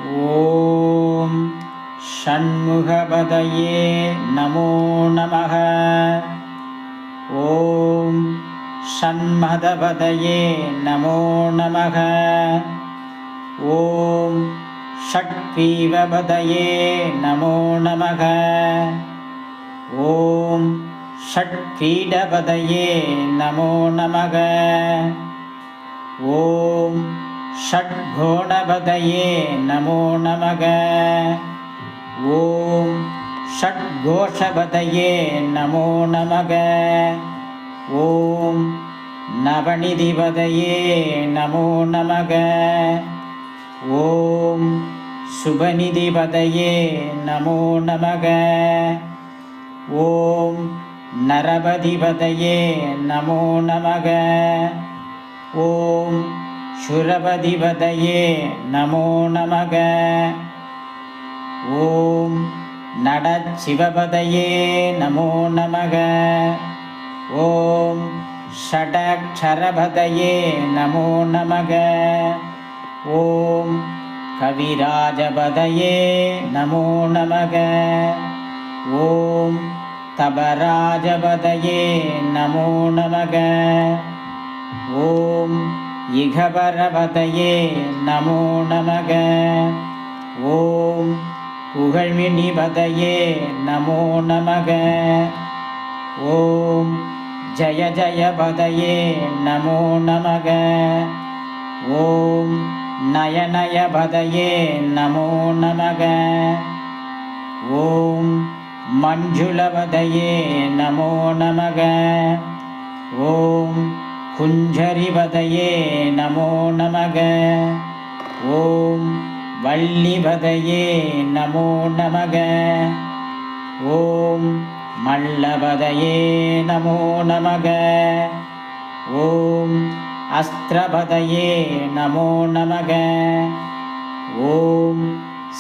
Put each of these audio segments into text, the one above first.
ஓம் ஷண்முகபதயே நமோ நமः. ஓம் ஷண்மதபதயே நமோ நமः. ஓம் ஷட்பீவபதயே நமோ நமः. ஓம் ஷட்பீடபதயே நமோ நமः. ஓம் ஷட்கோணபதயே நமோ நமः. ஓம் ஷட்கோஷபதயே நமோ நமः. ஓம் நவநிதிபதயே நமோ நமः. ஓம் சுபநிதிபதயே நமோ நமः. ஓம் நரபதிபதயே நமோ நமः. ஓம் சுரபதிபதயே நமோ நமः. ஓம் நடச்சிவபதயே நமோ நமः. ஓம் ஷடக்ஷரபதயே நமோ நமः. ஓம் கவிராஜபதயே நமோ நமः. ஓம் தபராஜபதயே நமோ நமः. ஓம் இகபரபதயே நமோ நமः. ஓம் புகழ்மினிபதயே நமோ நமः. ஓம் ஜய ஜயபதயே நமோ நமः. ஓம் நயநயபதயே நமோ நமः. ஓம் மஞ்சுளபதயே நமோ நமः. ஓம் குஞ்சரிபதயே நமோ நமः. ஓம் வள்ளிபதயே நமோ நமः. ஓம் மல்லபதயே நமோ நமः. ஓம் அஸ்திரபதயே நமோ நமः. ஓம்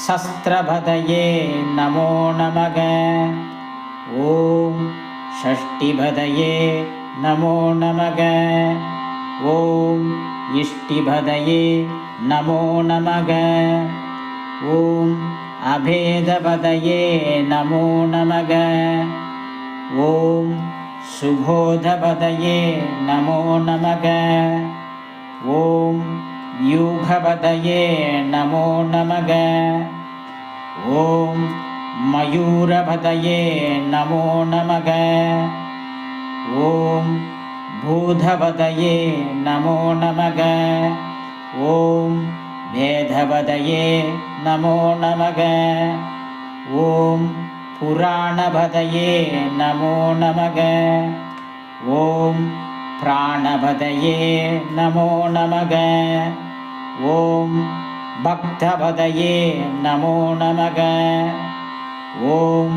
சஸ்திரபதயே நமோ நமः. ஓம் ஷஷ்டிபதயே நமோ நமः. ஓம் இஷ்டிபதயே நமோ நமः. ஓம் அபேதபதயே நமோ நமः. ஓம் சுபோதபதயே நமோ நமः. ஓம் யூகபதயே நமோ நமः. ஓம் மயூரபதயே நமோ நமः. ஓம் பூதபதயே நமோ நமः. ஓம் வேதபதயே நமோ நமः. ஓம் புராணபதயே நமோ நமः. ஓம் பிராணபதயே நமோ நமः. ஓம் பக்தபதயே நமோ நமः. ஓம்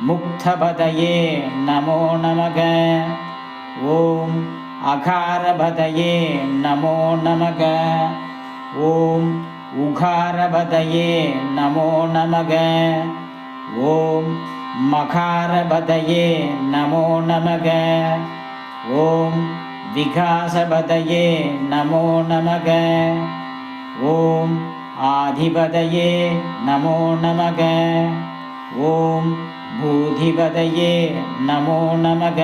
முக்தபதயே நமோ நமः. ஓம் அகாரபதயே நமோ நமः. ஓம் உகாரபதயே நமோ நமः. ஓம் மகாரபதயே நமோ நமः. ஓம் விகாசபதயே நமோ நமः. ஓம் ஆதிபதயே நமோ நமः. ஓம் பூதிபதயே நமோ நமः.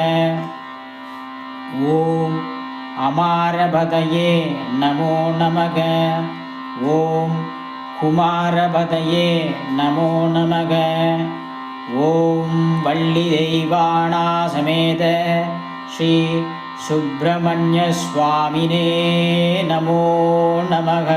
ஓம் அமாரபதயே நமோ நமः. ஓம் குமாரபதயே நமோ நமः. ஓம் வள்ளி தெய்வானா சமேத ஸ்ரீ சுப்பிரமணிய சுவாமினே நமோ நமः.